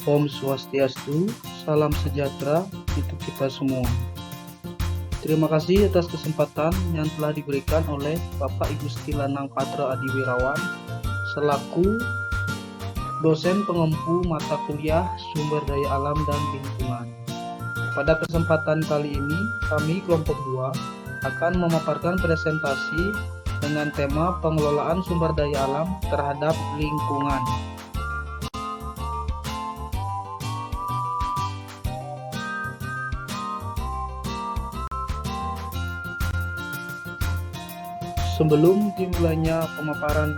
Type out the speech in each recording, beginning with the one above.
Om Swastiastu, salam sejahtera untuk kita semua. Terima kasih atas kesempatan yang telah diberikan oleh Bapak Ibu Lanang Patra Adi Wirawan selaku dosen pengempu mata kuliah Sumber Daya Alam dan Lingkungan. Pada kesempatan kali ini, kami kelompok 2 akan memaparkan presentasi dengan tema pengelolaan sumber daya alam terhadap lingkungan. Sebelum dimulainya pemaparan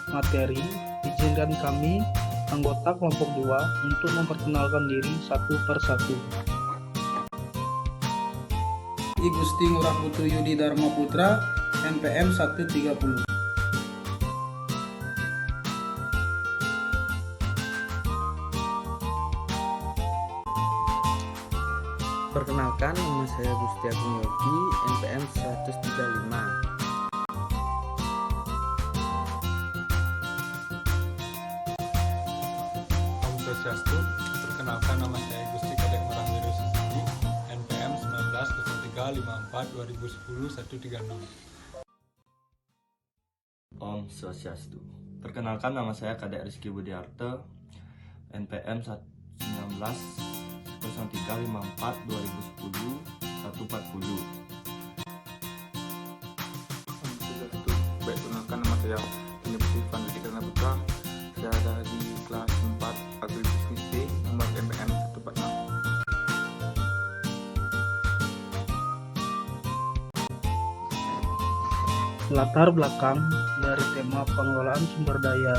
materi, izinkan kami, anggota kelompok 2, untuk memperkenalkan diri satu persatu. I Gusti Ngurah Putu Yudi Dharma Putra, NPM 130. Perkenalkan, nama saya Gusti Agung Yogi, NPM 135. Om Swastiastu, perkenalkan nama saya Gusti Kadek Merah Wiru Susidi, NPM 1903542010-136. Om Swastiastu. Perkenalkan, nama saya Kadek Rizky Budiarto, NPM 1903542010-140. Baik, perkenalkan, nama saya Universitas Fandi Karena Putra. Saya ada di kelas 4 Agribisnis B, nomor MPM 146. Latar belakang dari tema pengelolaan sumber daya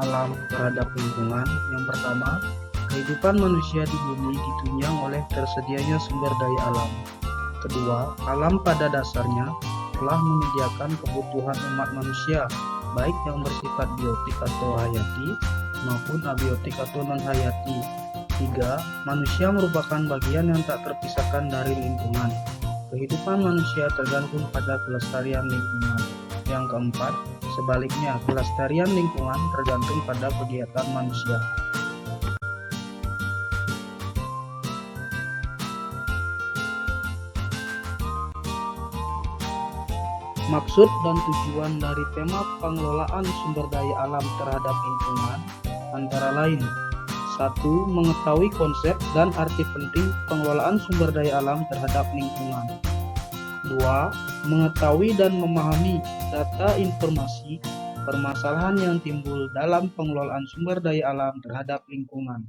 alam terhadap lingkungan. Yang pertama, kehidupan manusia di bumi ditunjang oleh tersedianya sumber daya alam. Kedua, alam pada dasarnya telah menyediakan kebutuhan umat manusia, baik yang bersifat biotik atau hayati maupun abiotik atau non-hayati. Tiga, manusia merupakan bagian yang tak terpisahkan dari lingkungan. Kehidupan manusia tergantung pada kelestarian lingkungan. Yang keempat, sebaliknya, kelestarian lingkungan tergantung pada kegiatan manusia. Maksud dan tujuan dari tema pengelolaan sumber daya alam terhadap lingkungan antara lain: 1. Mengetahui konsep dan arti penting pengelolaan sumber daya alam terhadap lingkungan. 2. Mengetahui dan memahami data informasi permasalahan yang timbul dalam pengelolaan sumber daya alam terhadap lingkungan.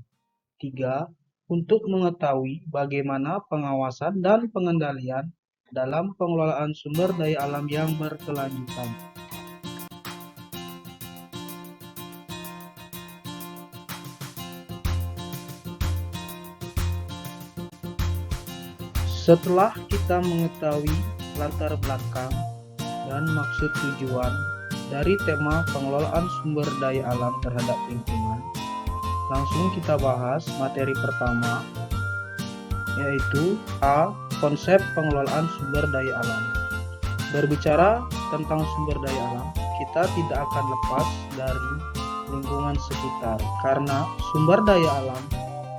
3. Untuk mengetahui bagaimana pengawasan dan pengendalian dalam pengelolaan sumber daya alam yang berkelanjutan. Setelah kita mengetahui latar belakang dan maksud tujuan dari tema pengelolaan sumber daya alam terhadap lingkungan, langsung kita bahas materi pertama, yaitu A. Konsep pengelolaan sumber daya alam. Berbicara tentang sumber daya alam, kita tidak akan lepas dari lingkungan sekitar, karena sumber daya alam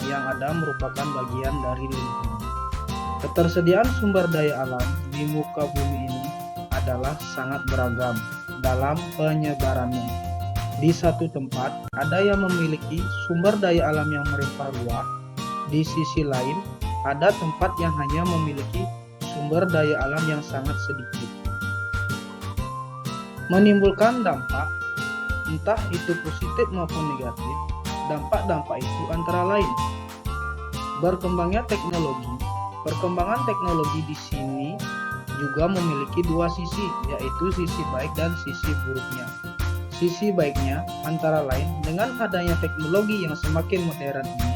yang ada merupakan bagian dari lingkungan. Ketersediaan sumber daya alam di muka bumi ini adalah sangat beragam dalam penyebarannya. Di satu tempat, ada yang memiliki sumber daya alam yang melimpah ruah. Di sisi lain, ada tempat yang hanya memiliki sumber daya alam yang sangat sedikit. Menimbulkan dampak, entah itu positif maupun negatif. Dampak-dampak itu antara lain: berkembangnya teknologi. Perkembangan teknologi di sini juga memiliki dua sisi, yaitu sisi baik dan sisi buruknya. Sisi baiknya antara lain dengan adanya teknologi yang semakin modern ini,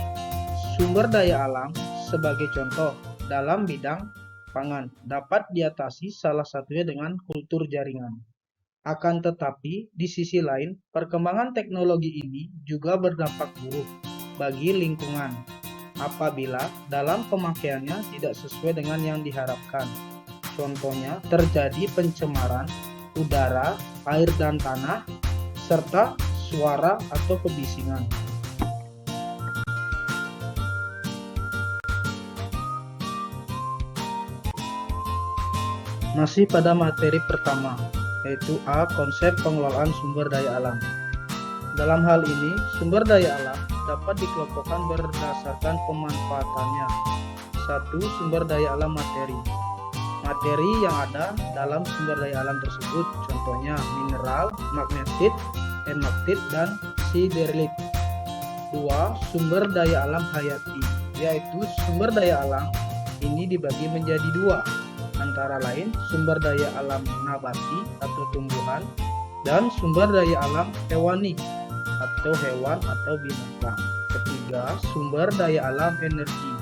sumber daya alam sebagai contoh dalam bidang pangan dapat diatasi, salah satunya dengan kultur jaringan. Akan tetapi di sisi lain, perkembangan teknologi ini juga berdampak buruk bagi lingkungan apabila dalam pemakaiannya tidak sesuai dengan yang diharapkan. Contohnya, terjadi pencemaran udara, air dan tanah, serta suara atau kebisingan. Masih pada materi pertama, yaitu A. Konsep pengelolaan sumber daya alam. Dalam hal ini, sumber daya alam dapat dikelompokkan berdasarkan pemanfaatannya. 1. Sumber daya alam materi. Materi yang ada dalam sumber daya alam tersebut, contohnya mineral, magnetit, hematit, dan siderit. 2. Sumber daya alam hayati, yaitu sumber daya alam ini dibagi menjadi dua, antara lain sumber daya alam nabati atau tumbuhan dan sumber daya alam hewani atau hewan atau binatang. Ketiga, sumber daya alam energi,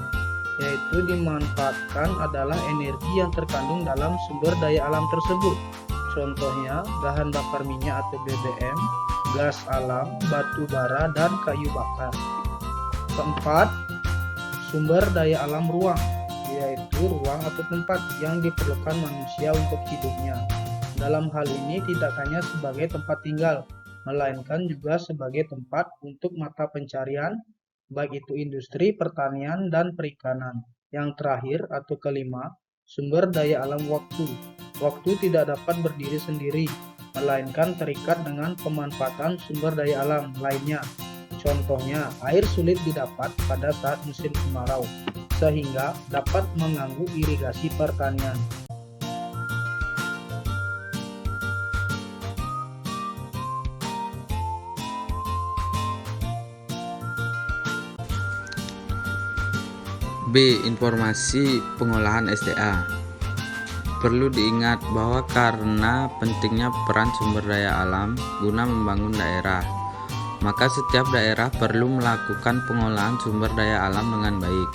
yaitu dimanfaatkan adalah energi yang terkandung dalam sumber daya alam tersebut. Contohnya bahan bakar minyak atau BBM, gas alam, batu bara, dan kayu bakar. Keempat, sumber daya alam ruang, yaitu ruang atau tempat yang diperlukan manusia untuk hidupnya. Dalam hal ini tidak hanya sebagai tempat tinggal, melainkan juga sebagai tempat untuk mata pencarian, baik itu industri, pertanian, dan perikanan. Yang terakhir atau kelima, sumber daya alam waktu. Waktu tidak dapat berdiri sendiri, melainkan terikat dengan pemanfaatan sumber daya alam lainnya. Contohnya, air sulit didapat pada saat musim kemarau, sehingga dapat mengganggu irigasi pertanian. B. Informasi pengolahan SDA. Perlu diingat bahwa karena pentingnya peran sumber daya alam guna membangun daerah, maka setiap daerah perlu melakukan pengolahan sumber daya alam dengan baik.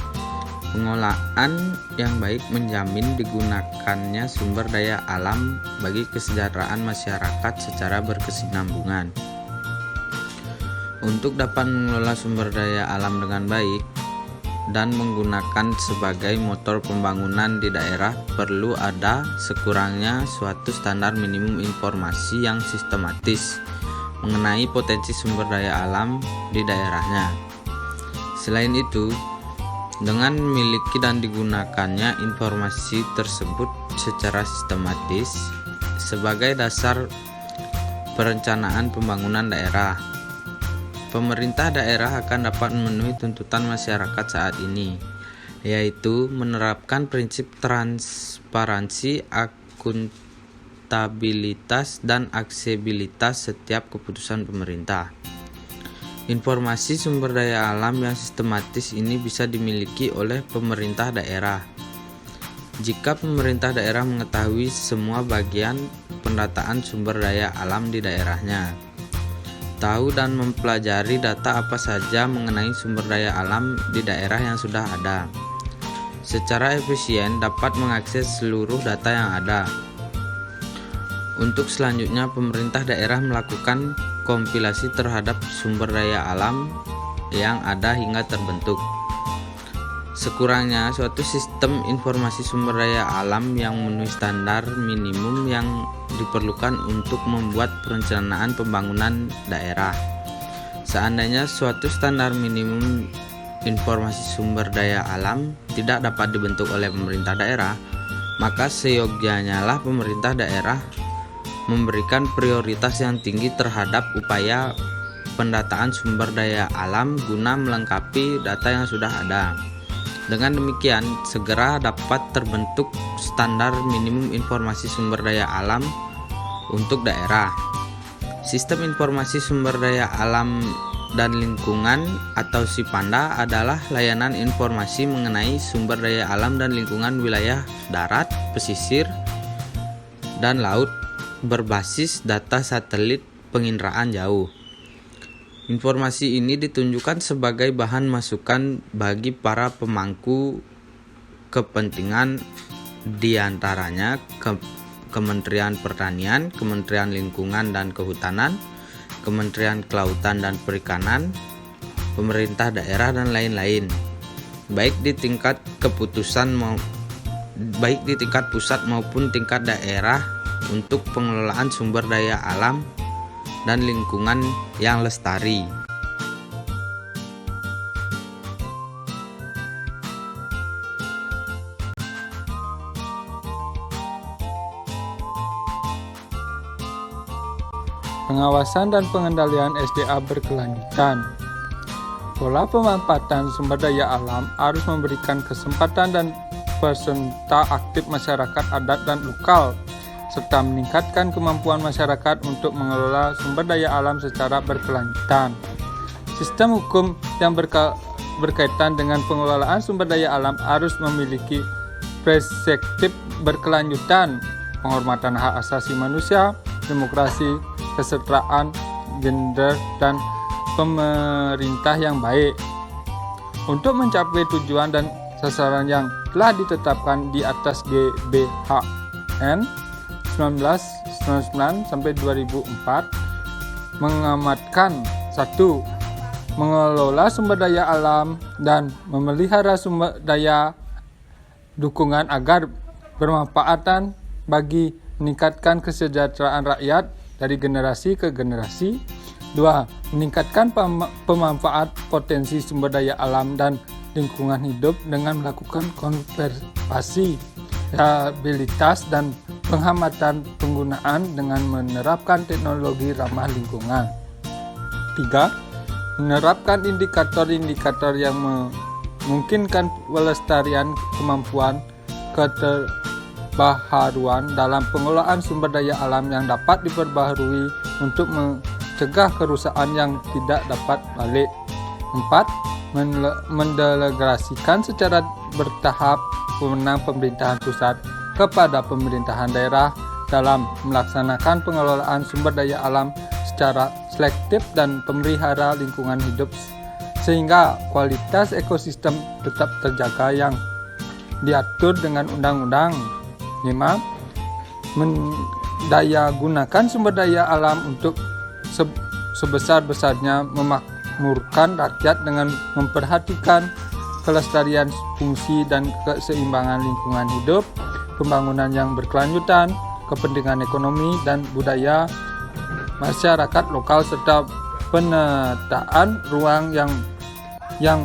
Pengolahan yang baik menjamin digunakannya sumber daya alam bagi kesejahteraan masyarakat secara berkesinambungan. Untuk dapat mengelola sumber daya alam dengan baik dan menggunakan sebagai motor pembangunan di daerah, perlu ada sekurangnya suatu standar minimum informasi yang sistematis mengenai potensi sumber daya alam di daerahnya. Selain itu, dengan memiliki dan digunakannya informasi tersebut secara sistematis sebagai dasar perencanaan pembangunan daerah, pemerintah daerah akan dapat memenuhi tuntutan masyarakat saat ini, yaitu menerapkan prinsip transparansi, akuntabilitas, dan aksesibilitas setiap keputusan pemerintah. Informasi sumber daya alam yang sistematis ini bisa dimiliki oleh pemerintah daerah. Jika pemerintah daerah mengetahui semua bagian pendataan sumber daya alam di daerahnya, tahu dan mempelajari data apa saja mengenai sumber daya alam di daerah yang sudah ada, secara efisien dapat mengakses seluruh data yang ada. Untuk selanjutnya, pemerintah daerah melakukan kompilasi terhadap sumber daya alam yang ada hingga terbentuk sekurangnya suatu sistem informasi sumber daya alam yang memenuhi standar minimum yang diperlukan untuk membuat perencanaan pembangunan daerah. Seandainya suatu standar minimum informasi sumber daya alam tidak dapat dibentuk oleh pemerintah daerah, maka seyogyanya lah pemerintah daerah memberikan prioritas yang tinggi terhadap upaya pendataan sumber daya alam guna melengkapi data yang sudah ada. Dengan demikian, segera dapat terbentuk standar minimum informasi sumber daya alam untuk daerah. Sistem informasi sumber daya alam dan lingkungan atau SIPANDA adalah layanan informasi mengenai sumber daya alam dan lingkungan wilayah darat, pesisir, dan laut berbasis data satelit penginderaan jauh. Informasi ini ditunjukkan sebagai bahan masukan bagi para pemangku kepentingan, diantaranya Kementerian Pertanian, Kementerian Lingkungan dan Kehutanan, Kementerian Kelautan dan Perikanan, pemerintah daerah dan lain-lain, baik di tingkat pusat maupun tingkat daerah untuk pengelolaan sumber daya alam dan lingkungan yang lestari. pengawasan dan pengendalian SDA berkelanjutan. Pola pemanfaatan sumber daya alam harus memberikan kesempatan dan peserta aktif masyarakat adat dan lokal, serta meningkatkan kemampuan masyarakat untuk mengelola sumber daya alam secara berkelanjutan. Sistem hukum yang berkaitan dengan pengelolaan sumber daya alam harus memiliki perspektif berkelanjutan, penghormatan hak asasi manusia, demokrasi, kesetaraan gender, dan pemerintah yang baik. Untuk mencapai tujuan dan sasaran yang telah ditetapkan di atas GBHN 1999 sampai 2004 mengamatkan 1. Mengelola sumber daya alam dan memelihara sumber daya dukungan agar bermanfaatan bagi meningkatkan kesejahteraan rakyat dari generasi ke generasi. 2. Meningkatkan pemanfaat potensi sumber daya alam dan lingkungan hidup dengan melakukan konservasi, rehabilitas, dan penghematan penggunaan dengan menerapkan teknologi ramah lingkungan. 3. Menerapkan indikator-indikator yang memungkinkan pelestarian kemampuan keterbaharuan dalam pengelolaan sumber daya alam yang dapat diperbaharui untuk mencegah kerusakan yang tidak dapat balik. 4. Mendelegasikan secara bertahap wewenang pemerintahan pusat kepada pemerintahan daerah dalam melaksanakan pengelolaan sumber daya alam secara selektif dan pemelihara lingkungan hidup sehingga kualitas ekosistem tetap terjaga yang diatur dengan undang-undang. 5. Mendaya gunakan sumber daya alam untuk sebesar-besarnya memakmurkan rakyat dengan memperhatikan kelestarian fungsi dan keseimbangan lingkungan hidup, pembangunan yang berkelanjutan, kepentingan ekonomi dan budaya masyarakat lokal, serta penataan ruang yang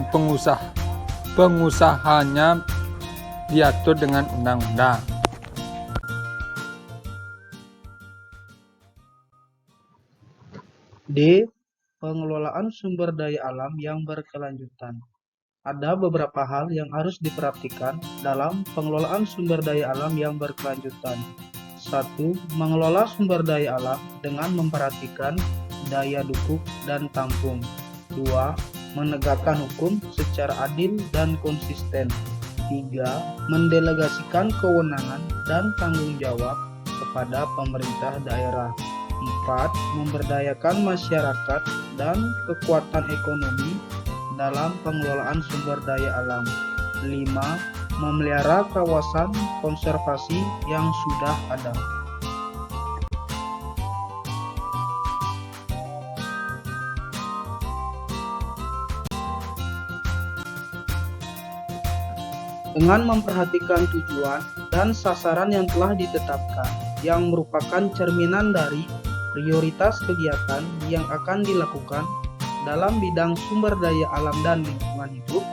pengusahanya diatur dengan undang-undang. D. Pengelolaan sumber daya alam yang berkelanjutan. Ada beberapa hal yang harus diperhatikan dalam pengelolaan sumber daya alam yang berkelanjutan. 1. Mengelola sumber daya alam dengan memperhatikan daya dukung dan tampung. 2. Menegakkan hukum secara adil dan konsisten. 3. Mendelegasikan kewenangan dan tanggung jawab kepada pemerintah daerah. 4. Memberdayakan masyarakat dan kekuatan ekonomi dalam pengelolaan sumber daya alam. 5. Memelihara kawasan konservasi yang sudah ada. Dengan memperhatikan tujuan dan sasaran yang telah ditetapkan, yang merupakan cerminan dari prioritas kegiatan yang akan dilakukan dalam bidang sumber daya alam dan lingkungan hidup,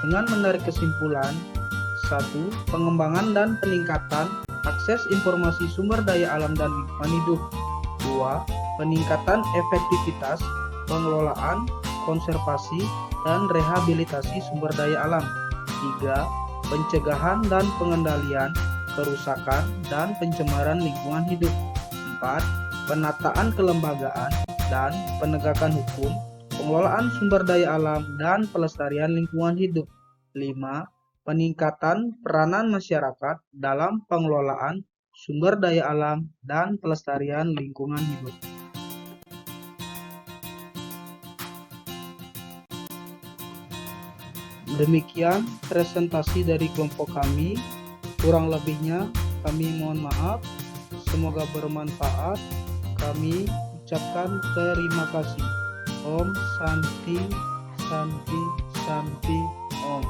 dengan menarik kesimpulan: 1. Pengembangan dan peningkatan akses informasi sumber daya alam dan lingkungan hidup. 2. Peningkatan efektivitas pengelolaan, konservasi, dan rehabilitasi sumber daya alam. 3. Pencegahan dan pengendalian kerusakan dan pencemaran lingkungan hidup. 4. Penataan kelembagaan dan penegakan hukum, pengelolaan sumber daya alam dan pelestarian lingkungan hidup. 5. Peningkatan peranan masyarakat dalam pengelolaan sumber daya alam dan pelestarian lingkungan hidup. Demikian presentasi dari kelompok kami. Kurang lebihnya kami mohon maaf. Semoga bermanfaat. Kami ucapkan terima kasih. Om Santi Santi Santi Om.